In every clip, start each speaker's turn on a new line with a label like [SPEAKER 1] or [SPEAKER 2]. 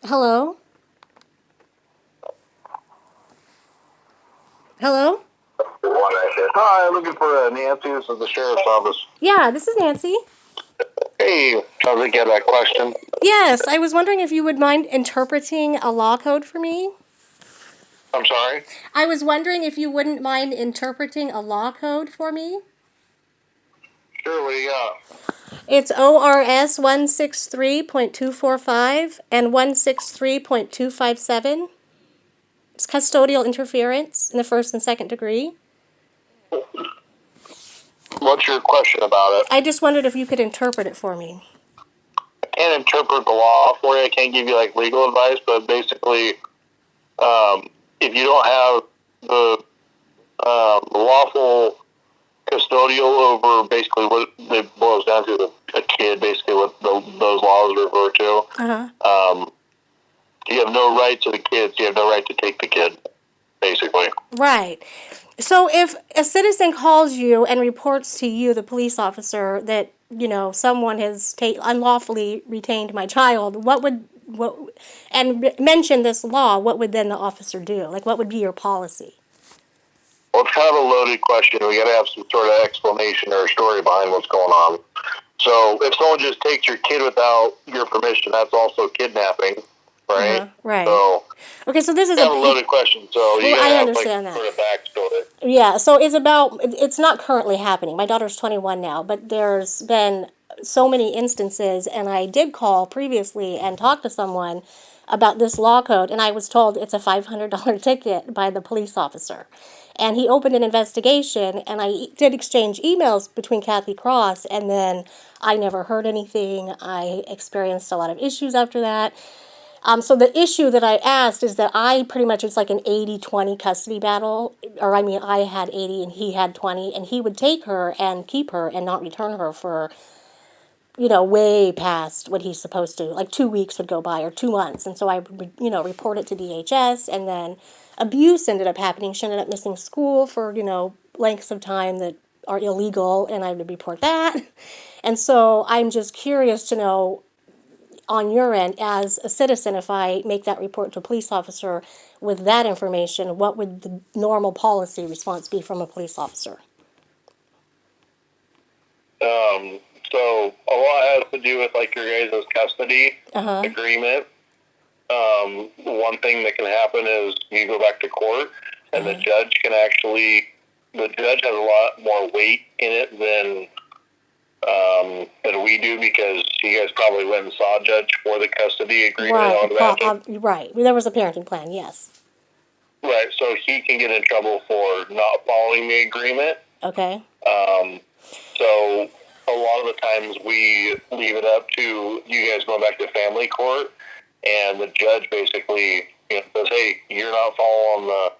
[SPEAKER 1] Hello? Hello?
[SPEAKER 2] Hi, looking for Nancy. This is the sheriff's office.
[SPEAKER 1] Yeah, this is Nancy.
[SPEAKER 2] Hey, I think you had that question.
[SPEAKER 1] Yes, I was wondering if you would mind interpreting a law code for me.
[SPEAKER 2] I'm sorry?
[SPEAKER 1] I was wondering if you wouldn't mind interpreting a law code for me.
[SPEAKER 2] Sure, what do you got?
[SPEAKER 1] It's ORS 163.245 and 163.257. It's custodial interference in the first and second degree.
[SPEAKER 2] What's your question about it?
[SPEAKER 1] I just wondered if you could interpret it for me.
[SPEAKER 2] I can't interpret the law for you. I can't give you legal advice, but basically, if you don't have the lawful custodial over basically what it boils down to, a kid, basically what those laws refer to. You have no right to the kids. You have no right to take the kid, basically.
[SPEAKER 1] Right. So if a citizen calls you and reports to you, the police officer, that someone has unlawfully retained my child, and mention this law, what would then the officer do? What would be your policy?
[SPEAKER 2] Well, it's kind of a loaded question. We got to have some sort of explanation or story behind what's going on. So if someone just takes your kid without your permission, that's also kidnapping, right?
[SPEAKER 1] Right.
[SPEAKER 2] So
[SPEAKER 1] okay, so this is
[SPEAKER 2] kind of a loaded question. So you
[SPEAKER 1] I
[SPEAKER 2] gotta have
[SPEAKER 1] understand that.
[SPEAKER 2] sort of backstory.
[SPEAKER 1] Yeah, so it's not currently happening. My daughter's 21 now, but there's been so many instances, and I did call previously and talk to someone about this law code, and I was told it's a $500 ticket by the police officer. And he opened an investigation, and I did exchange emails between Kathy Cross, and then I never heard anything. I experienced a lot of issues after that. So the issue that I asked is that it's like an 80-20 custody battle, or I had 80 and he had 20, and he would take her and keep her and not return her for, way past what he's supposed to. Like 2 weeks would go by or 2 months, and so I would, report it to DHS, and then abuse ended up happening. She ended up missing school for, lengths of time that are illegal, and I would report that. And so I'm just curious to know, on your end, as a citizen, if I make that report to a police officer with that information, what would the normal policy response be from a police officer?
[SPEAKER 2] So a lot has to do with your guys' custody agreement. One thing that can happen is you go back to court, and the judge has a lot more weight in it than we do, because you guys probably went and saw a judge for the custody agreement.
[SPEAKER 1] Right. There was a parenting plan, yes.
[SPEAKER 2] Right, so he can get in trouble for not following the agreement.
[SPEAKER 1] Okay.
[SPEAKER 2] So a lot of the times we leave it up to you guys going back to family court, and the judge basically says, "Hey, you're not following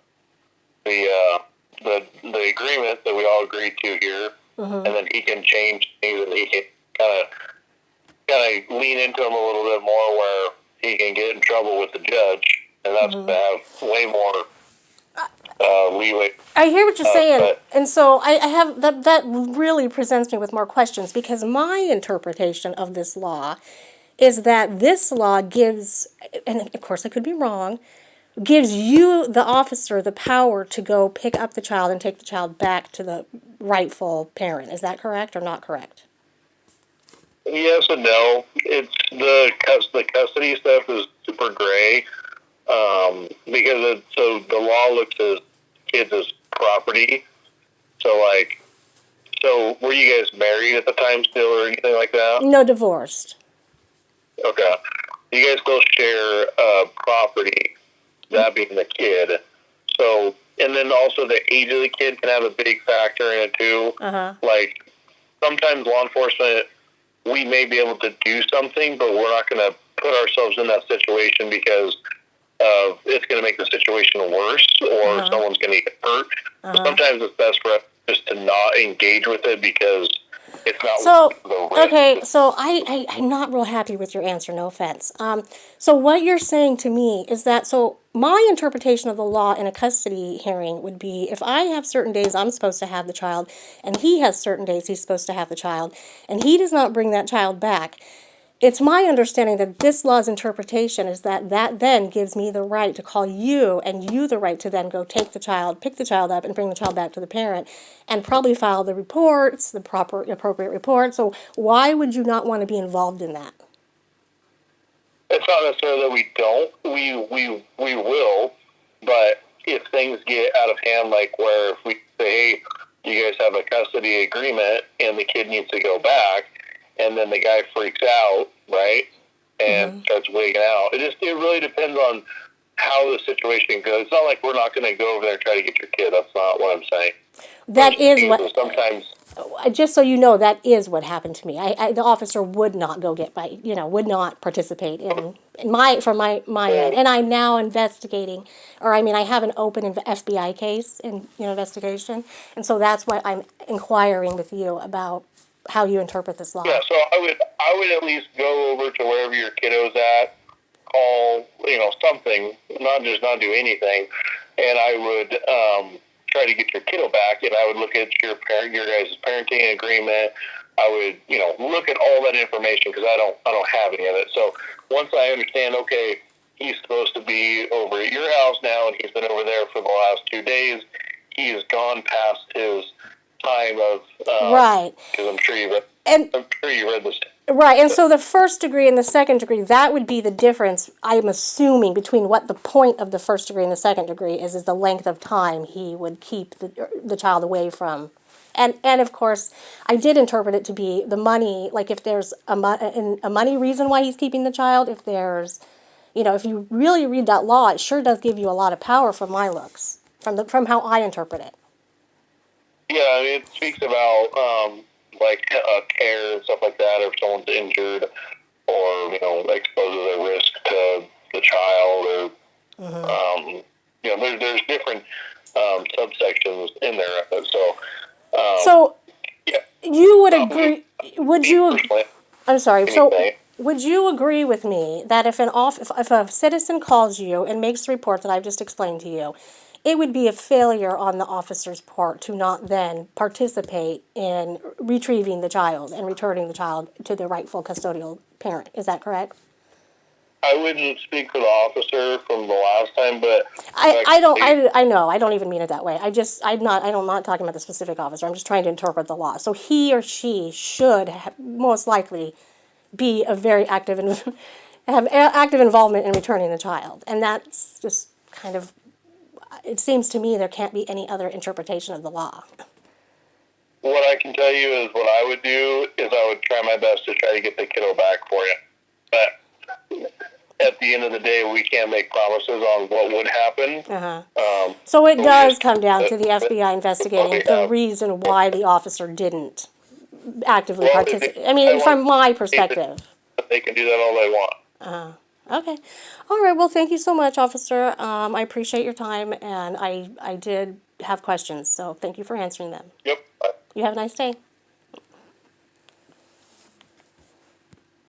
[SPEAKER 2] the agreement that we all agreed to here," and then he can change things, and he can kind of lean into them a little bit more, where he can get in trouble with the judge, and that's to have way more leeway.
[SPEAKER 1] I hear what you're saying, and so I have that really presents me with more questions, because my interpretation of this law is that this law gives, and of course I could be wrong, gives you, the officer, the power to go pick up the child and take the child back to the rightful parent. Is that correct or not correct?
[SPEAKER 2] Yes and no. It's the custody stuff is super gray, because the law looks at kids as property. So were you guys married at the time still, or anything like that?
[SPEAKER 1] No, divorced.
[SPEAKER 2] Okay. You guys still share property, that being the kid. So, and then also the age of the kid can have a big factor in it too. Sometimes law enforcement, we may be able to do something, but we're not going to put ourselves in that situation, because it's going to make the situation worse, or someone's going to get hurt. So sometimes it's best for us just to not engage with it, because it's not the risk.
[SPEAKER 1] Okay, so I'm not real happy with your answer, no offense. So what you're saying to me is that, so my interpretation of the law in a custody hearing would be, if I have certain days I'm supposed to have the child, and he has certain days he's supposed to have the child, and he does not bring that child back, it's my understanding that this law's interpretation is that that then gives me the right to call you, and you the right to then go take the child, pick the child up, and bring the child back to the parent, and probably file the reports, the proper appropriate report. So why would you not want to be involved in that?
[SPEAKER 2] It's not necessarily that we don't. We will, but if things get out of hand, like where if we say, hey, you guys have a custody agreement and the kid needs to go back, and then the guy freaks out, right, and starts wigging out. It really depends on how the situation goes. It's not like we're not going to go over there and try to get your kid. That's not what I'm saying.
[SPEAKER 1] That is what.
[SPEAKER 2] Sometimes.
[SPEAKER 1] Just so you know, that is what happened to me. The officer would not go get my, would not participate from my end. And I'm now investigating, or I mean, I have an open FBI case in investigation, and so that's why I'm inquiring with you about how you interpret this law.
[SPEAKER 2] Yeah, so I would at least go over to wherever your kiddo's at, call something, not do anything, and I would try to get your kiddo back, and I would look at your guys' parenting agreement. I would look at all that information because I don't have any of it. So once I understand, okay, he's supposed to be over at your house now, and he's been over there for the last 2 days. He has gone past his time of
[SPEAKER 1] right.
[SPEAKER 2] Because I'm sure you read this.
[SPEAKER 1] Right, and so the first degree and the second degree, that would be the difference, I'm assuming, between what the point of the first degree and the second degree is the length of time he would keep the child away from. And of course, I did interpret it to be the money, like if there's a money reason why he's keeping the child, if there's, if you really read that law, it sure does give you a lot of power from my looks, from how I interpret it.
[SPEAKER 2] Yeah, it speaks about care and stuff like that, or if someone's injured or exposes a risk to the child, or there's different subsections in there. So yeah.
[SPEAKER 1] You would agree? Would you? I'm sorry.
[SPEAKER 2] Anything.
[SPEAKER 1] So would you agree with me that if a citizen calls you and makes the report that I've just explained to you, it would be a failure on the officer's part to not then participate in retrieving the child and returning the child to the rightful custodial parent? Is that correct?
[SPEAKER 2] I wouldn't speak for the officer from the last time, but
[SPEAKER 1] I know. I don't even mean it that way. I'm not talking about the specific officer. I'm just trying to interpret the law. So he or she should most likely be a very active and have active involvement in returning the child, and that's just kind of. It seems to me there can't be any other interpretation of the law.
[SPEAKER 2] What I can tell you is what I would do is I would try my best to try to get the kiddo back for you. But at the end of the day, we can't make promises on what would happen.
[SPEAKER 1] So it does come down to the FBI investigating the reason why the officer didn't actively participate. I mean, from my perspective.
[SPEAKER 2] They can do that all they want.
[SPEAKER 1] Okay. All right. Well, thank you so much, officer. I appreciate your time, and I did have questions, so thank you for answering them.
[SPEAKER 2] Yep.
[SPEAKER 1] You have a nice day.